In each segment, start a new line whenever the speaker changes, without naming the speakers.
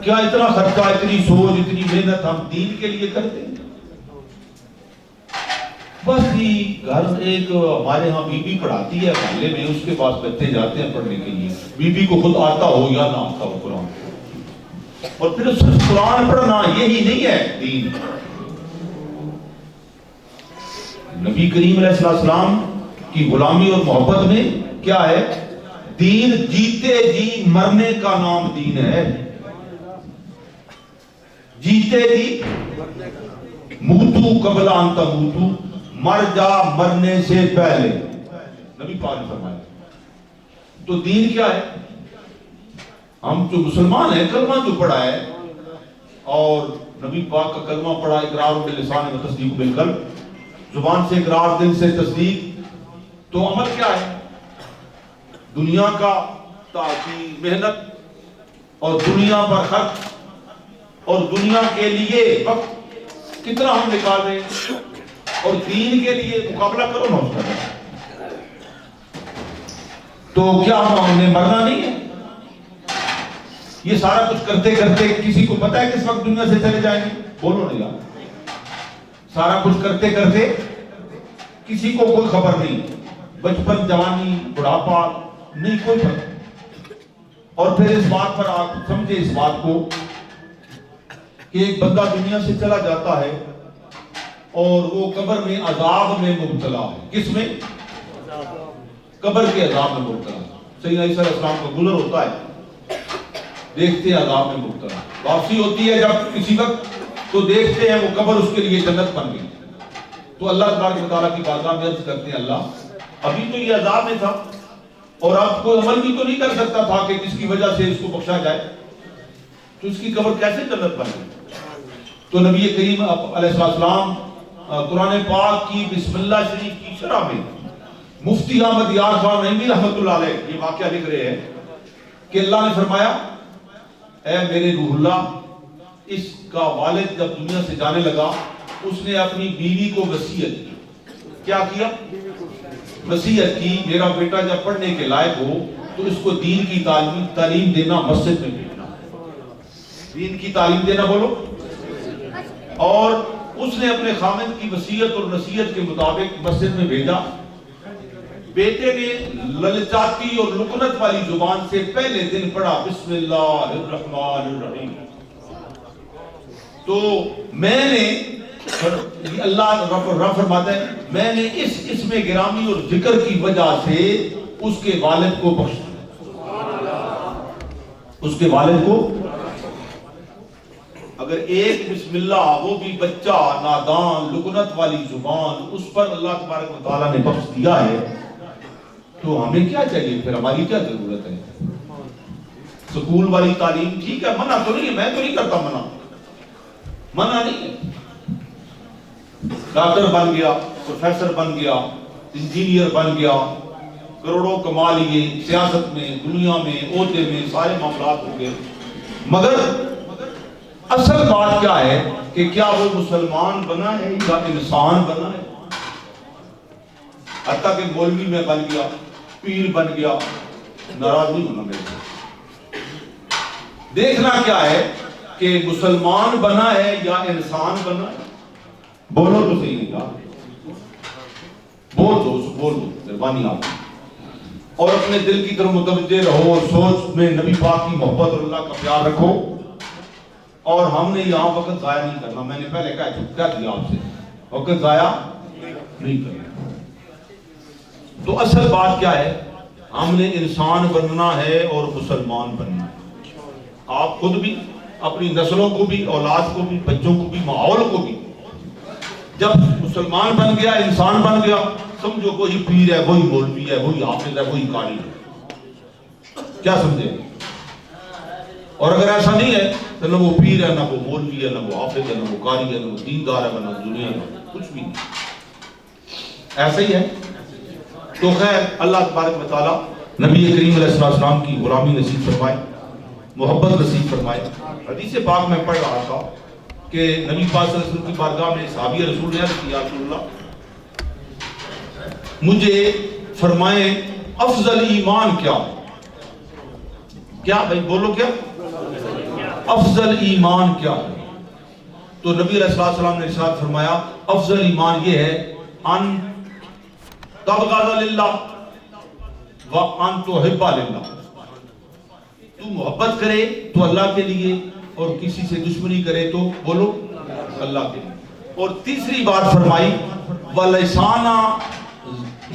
کیا اتنا خرچہ، اتنی سوچ، اتنی محنت ہم دین کے لیے کرتے ہیں؟ بس یہ گھر ایک ہمارے ہاں بی بی پڑھاتی ہے محلے میں، اس کے پاس بچے جاتے ہیں پڑھنے کے لیے، بی بی کو خود آتا ہو یا نہ آتا ہو قرآن، اور پھر صرف قرآن پڑھنا یہی نہیں ہے دین۔ نبی کریم علیہ السلام کی غلامی اور محبت میں کیا ہے؟ دین جیتے جی مرنے کا نام دین ہے۔ جیتے جی موتو قبل ان تموتو، مر جا مرنے سے پہلے، نبی پاک نے فرمایا۔ تو دین کیا ہے؟ ہم جو مسلمان ہیں، کلمہ جو پڑھا ہے اور نبی پاک کا کلمہ پڑھا، اقرار باللسان و تصدیق بالقلب، زبان سے اقرار، دل سے تصدیق، تو عمل کیا ہے؟ دنیا کا تحقیق، محنت اور دنیا پر خرچ اور دنیا کے لیے وقت کتنا ہم نکال رہے ہیں، اور دین کے لیے مقابلہ کرو نا اس کا۔ تو کیا ہم نے مرنا نہیں ہے؟ یہ سارا کچھ کرتے کرتے کسی کو پتا ہے کس وقت دنیا سے چلے جائیں گے؟ بولو نہیں یار، سارا کچھ کرتے کرتے کسی کو کوئی خبر نہیں، بچپن، جوانی، بڑھاپا، نہیں کوئی فرق۔ اور پھر اس بات پر آپ سمجھے اس بات کو کہ ایک بندہ دنیا سے چلا جاتا ہے اور وہ قبر میں عذاب میں مبتلا ہے۔ کس میں؟ قبر کے عذاب میں مبتلا ہے۔ سیدنا عیسیٰ علیہ السلام کا گزر ہوتا ہے، دیکھتے ہیں عذاب میں مبتلا، واپسی ہوتی ہے جب کسی وقت تو دیکھتے ہیں وہ قبر اس کے لیے جنت بن گئی۔ تو اللہ تبارک و تعالیٰ کی بارگاہ میں عرض کرتے ہیں، اللہ ابھی تو یہ عذاب میں تھا اور اب کوئی عمل بھی تو نہیں کر سکتا تھا کہ جس کی وجہ سے اس کو بخشا جائے، تو اس کی قبر کیسے جنت بن گئی؟ تو نبی کریم علیہ السلام قرآن پاک کی بسم اللہ شریف کی شرح میں مفتی احمد یار خان نعیمی رحمۃ اللہ علیہ یہ واقعہ لکھ رہے ہیں کہ اللہ نے فرمایا، اے میرے روح اللہ، اس کا والد جب دنیا سے جانے لگا اس نے اپنی بیوی کو وصیت کی۔ کیا کیا؟ وصیت کی، میرا بیٹا جب پڑھنے کے لائق ہو تو اس کو دین کی تعلیم دینا، مسجد میں بھیجنا، دین کی تعلیم دینا، بولو۔ اور اس نے اپنے خامد کی وصیت اور نصیحت کے مطابق مسجد میں بھیجا۔ بیٹے نے للچاتی اور لکنت والی زبان سے پہلے دن پڑھا بسم اللہ الرحمن الرحیم۔ تو میں نے، اللہ رب فرماتا ہے، میں نے اس اسم گرامی اور ذکر کی وجہ سے اس کے والد کو بخشا، اس کے والد کو۔ اگر ایک بسم اللہ، وہ بھی بچہ نادان لکنت والی زبان، اس پر اللہ تبارک و تعالیٰ نے بخش دیا ہے، تو ہمیں کیا چاہیے پھر؟ ہماری کیا ضرورت ہے؟ سکول والی تعلیم ٹھیک ہے، منع تو نہیں ہے، میں تو نہیں کرتا منع نہیں ہے۔ ڈاکٹر بن گیا، پروفیسر بن گیا، انجینئر بن گیا، کروڑوں کما لیے، سیاست میں، دنیا میں، عہدے میں، سارے معاملات ہو گئے، مگر اصل بات کیا ہے کہ کیا وہ مسلمان بنا ہے یا انسان بنا ہے؟ حتیٰ کہ مولوی میں بن گیا، پیر بن گیا، ناراض نہیں ہونا میرے سے۔ دیکھنا کیا ہے کہ مسلمان بنا ہے یا انسان بنا ہے؟ بولو تو صحیح نہیں کہا، بول دو مہربانی آپ، اور اپنے دل کی طرف متوجہ رہو اور سوچ میں نبی پاک کی محبت اور اللہ کا پیار رکھو۔ اور ہم نے یہاں وقت ضائع نہیں کرنا، میں نے پہلے کہا دیا آپ سے، وقت ضائع نہیں کرنا۔ تو اصل بات کیا ہے؟ ہم نے انسان بننا ہے اور مسلمان بننا ہے۔ آپ خود بھی، اپنی نسلوں کو بھی، اولاد کو بھی، بچوں کو بھی، ماحول کو بھی۔ جب مسلمان بن گیا، انسان بن گیا، سمجھو وہی پیر ہے، وہی مولوی ہے، وہی حافظ ہے، وہی قاری ہے۔ کیا سمجھے؟ اور اگر ایسا نہیں ہے تو نہ وہ پیر ہے، نہ وہ مولوی ہے، نہ وہ حافظ ہے، نہ وہ قاری ہے، نہ وہ دیندار ہے، نہ دنیا میں کچھ بھی نہیں، ایسا ہی ہے۔ تو خیر، اللہ تبارک و تعالیٰ نبی کریم علیہ السلام کی غلامی نصیب فرمائے، محبت نصیب فرمائے۔ حدیث پاک میں پڑھ رہا تھا کہ نبی پاک صلی اللہ علیہ وسلم کی بارگاہ میں صحابی رسول نے عرض کیا، یا رسول اللہ مجھے فرمائیں افضل ایمان کیا؟ کیا بھائی بولو، کیا افضل ایمان کیا ہے؟ تو نبی علیہ السلام نے ارشاد فرمایا افضل ایمان یہ ہے ان تبغض للہ وان تحب للہ، تو محبت کرے تو اللہ کے لیے اور کسی سے دشمنی کرے تو بولو اللہ کے لیے۔ اور تیسری بات فرمائی وَلِسَانَ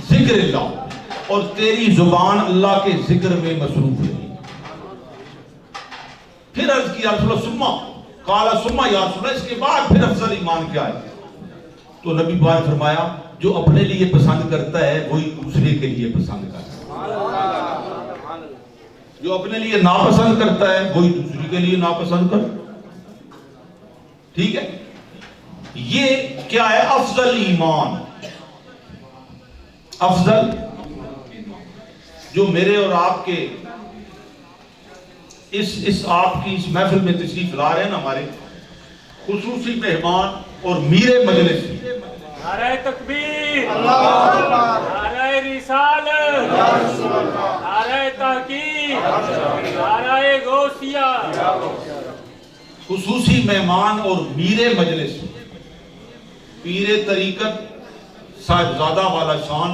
ذکر اللہ، اور تیری زبان اللہ کے ذکر میں مصروف ہے۔ پھر عرض کیا رسول اللہ ثم قال ثم یا رسول اللہ، اس کے بعد پھر افضل ایمان کیا ہے؟ تو نبی پاک نے فرمایا جو اپنے لیے پسند کرتا ہے وہی دوسرے کے لیے پسند کرتا ہے، جو اپنے لیے ناپسند کرتا ہے وہی دوسرے کے لیے ناپسند کرتا ہے۔ ٹھیک ہے، یہ کیا ہے؟ افضل ایمان۔ افضل جو میرے اور آپ کے اس آپ کی اس محفل میں تشریف لا رہے ہیں نا، ہمارے خصوصی مہمان اور میر مجلس،
نعرہ تکبیر، نعرہ رسالت، نعرہ تحقیق، نعرہ غوثیہ،
خصوصی مہمان اور میر مجلس، پیر طریقت صاحبزادہ والا شان،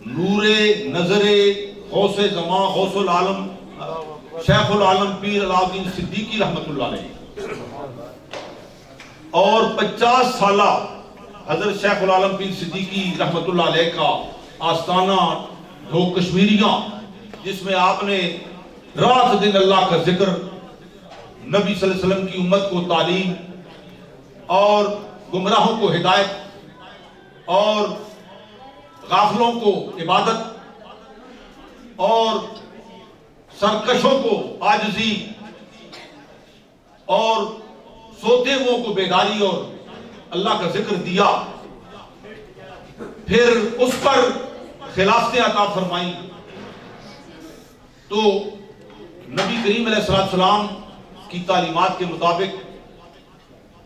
نور نظر غوث زمان غوث العالم شیخ العالم پیر علاؤدین صدیقی رحمت اللہ علیہ، اور 50 سالہ حضرت شیخ العالم پیر صدیقی رحمت اللہ علیہ کا آستانہ دو کشمیریاں، جس میں آپ نے رات دن اللہ کا ذکر، نبی صلی اللہ علیہ وسلم کی امت کو تعلیم اور گمراہوں کو ہدایت اور غافلوں کو عبادت اور سرکشوں کو عاجزی اور سوتے ہوئوں کو بیداری اور اللہ کا ذکر دیا، پھر اس پر خلافتیں عطا فرمائیں، تو نبی کریم علیہ السلام کی تعلیمات کے مطابق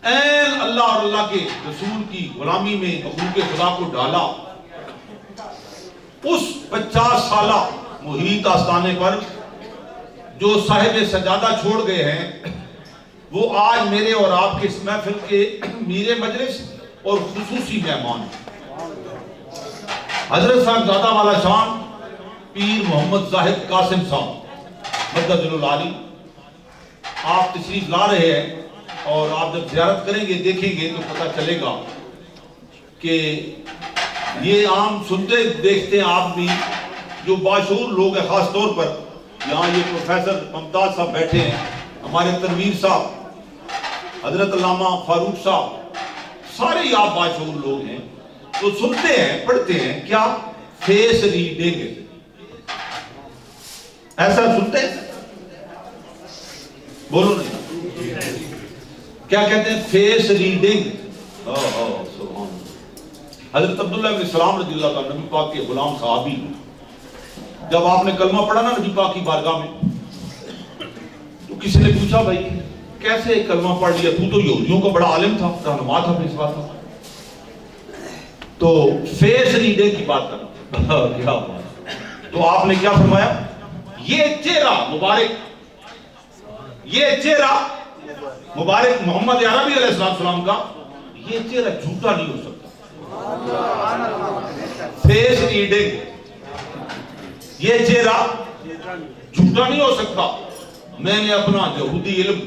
این اللہ اور اللہ کے رسول کی غلامی میں حقوق خدا کو ڈالا۔ اس 50 سالہ محیط آستانے پر جو صاحب سجادہ چھوڑ گئے ہیں، وہ آج میرے اور آپ کے اس محفل کے میر مجلس اور خصوصی مہمان ہیں۔ حضرت صاحبزادہ والا شان پیر محمد زاہد قاسم صاحب مدد العالی، آپ تشریف لا رہے ہیں، اور آپ جب زیارت کریں گے دیکھیں گے تو پتہ چلے گا کہ یہ عام سنتے دیکھتے ہیں آپ بھی، جو باشعور لوگ ہیں، خاص طور پر یہاں یہ پروفیسر ممتاز صاحب بیٹھے ہیں، ہمارے تنویر صاحب، حضرت علامہ فاروق صاحب، سارے ہی آپ باشعور لوگ ہیں، تو سنتے ہیں پڑھتے ہیں کیا فیس ریڈنگ، ایسا سنتے ہیں؟ بولو نہیں، کیا کہتے ہیں؟ Face reading. حضرت عبداللہ بن سلام رضی اللہ تعالیٰ نبی پاک کے غلام صحابی، جب آپ نے کلمہ پڑھا نا نبی پاک کی بارگاہ میں، تو کسی نے پوچھا بھائی کیسے کلمہ پڑھ لیا، تو یہودیوں کا بڑا عالم تھا، رہنما تھا، پیشوا تھا، تو فیس ریڈنگ کی بات کرنا کیا بات۔ تو آپ نے کیا فرمایا؟ یہ چہرہ مبارک، یہ چہرہ مبارک محمد عربی علیہ السلام کا، یہ چہرہ جھوٹا نہیں ہو سکتا۔ فیس ریڈنگ، یہ چہرہ جھوٹا نہیں ہو سکتا۔ میں نے اپنا یہودی علم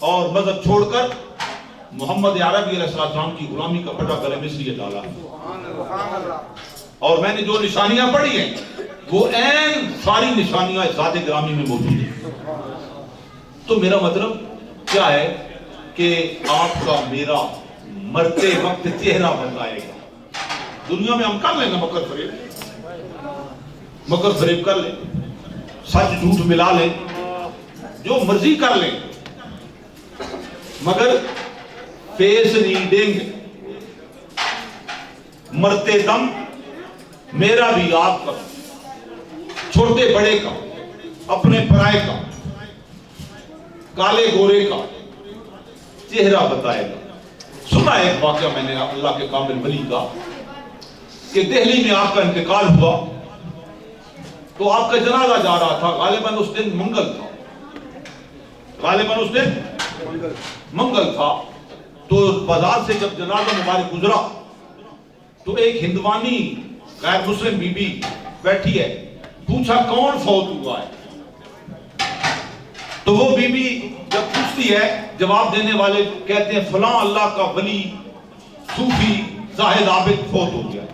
اور مذہب چھوڑ کر محمد عربی علیہ السلام کی غلامی کا پٹا قلم اس لیے ڈالا، اور میں نے جو نشانیاں پڑھی ہیں وہ عین ساری نشانیاں ذات گرامی میں موجود ہیں۔ تو میرا مطلب کیا ہے کہ آپ کا میرا مرتے وقت چہرہ بدلائے گا۔ دنیا میں ہم کر لیں گے مکر فریب کر لیں، سچ جھوٹ ملا لیں، جو مرضی کر لیں، مگر فیس ریڈنگ مرتے دم میرا بھی آپ کا، چھوٹے بڑے کا، اپنے پرائے کا، کالے گورے کا چہرہ بتائے گا۔ سنا ایک واقعہ میں نے اللہ کے کامل ولی کا، کہ دہلی میں آپ کا انتقال ہوا تو آپ کا جنازہ جا رہا تھا، غالباً اس دن منگل تھا، غالباً اس دن منگل تھا. تو بازار سے جب جنازہ مبارک گزرا تو ایک ہندوانی غیر مسلم بی بی بیٹھی ہے. پوچھا کون فوت ہوا ہے؟ تو وہ بی بی جب پوچھتی ہے جواب دینے والے کہتے ہیں فلاں اللہ کا ولی صوفی زاہد عابد فوت ہو گیا.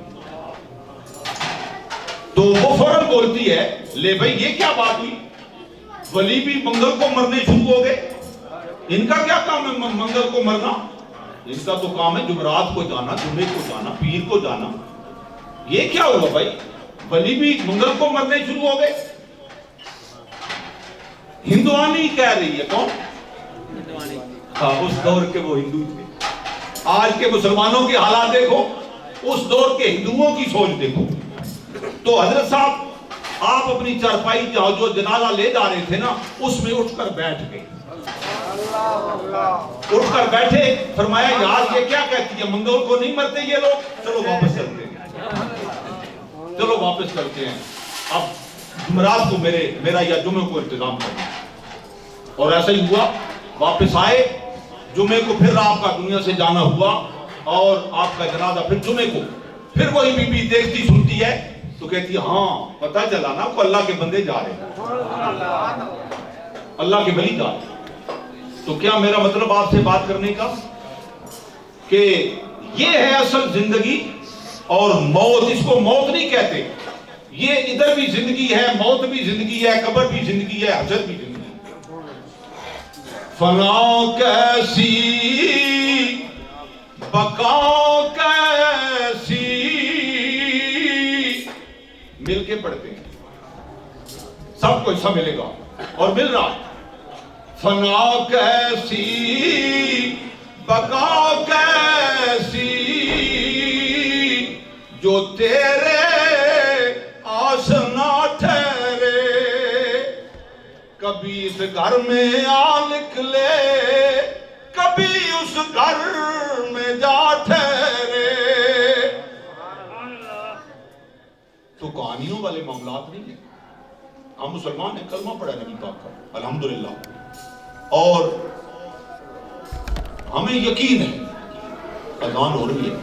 تو وہ فوراً بولتی ہے لے بھائی یہ کیا بات ہوئی؟ ولی بھی منگل کو مرنے شروع ہو گئے. ان کا کیا کام ہے منگل کو مرنا؟ ان کا تو کام ہے جمعرات کو جانا، جمعے کو جانا، پیر کو جانا. یہ کیا ہوا بھائی؟ ولی بھی منگل کو مرنے شروع ہو گئے. ہندوانی کہہ رہی ہے. کون؟ ہاں اس دور کے وہ ہندو تھے. آج کے مسلمانوں کے حالات دیکھو، اس دور کے ہندوؤں کی سوچ دیکھو. تو حضرت صاحب آپ اپنی چارپائی جو جنازہ لے جا رہے تھے نا اس میں اٹھ کر بیٹھ گئے. اٹھ کر بیٹھے، فرمایا یار یہ کیا کہتی ہے، منگل کو نہیں مرتے یہ لوگ، چلو واپس چلتے ہیں، چلو واپس چلتے ہیں. اب جمعرات کو میرا یا جمعے کو انتظام کرنا. اور ایسا ہی ہوا. واپس آئے، جمعے کو پھر آپ کا دنیا سے جانا ہوا اور آپ کا جنازہ پھر جمعے کو. پھر وہی بی بی دیکھتی سنتی ہے تو کہتی ہے ہاں پتہ چلا نا کو اللہ کے بندے جا رہے ہیں، اللہ کے ولی جا رہے ہیں. تو کیا میرا مطلب آپ سے بات کرنے کا کہ یہ ہے اصل زندگی اور موت. اس کو موت نہیں کہتے. یہ ادھر بھی زندگی ہے، موت بھی زندگی ہے، قبر بھی زندگی ہے، حشر بھی زندگی ہے. فنا کیسی بقا کیسی، مل کے پڑھتے ہیں سب کو ایسا ملے گا اور مل رہا. فنا کیسی بقا کیسی جو تیرے آشنا ٹھہرے. کبھی اس گھر میں آ نکلے، کبھی اس گھر میں جا ٹھہرے. تو کہانیوں والے معاملات نہیں ہیں. ہم مسلمان ہیں، کلمہ پڑھا نبی پاک کا الحمدللہ، اور ہمیں یقین ہے اذان ہو رہی ہے.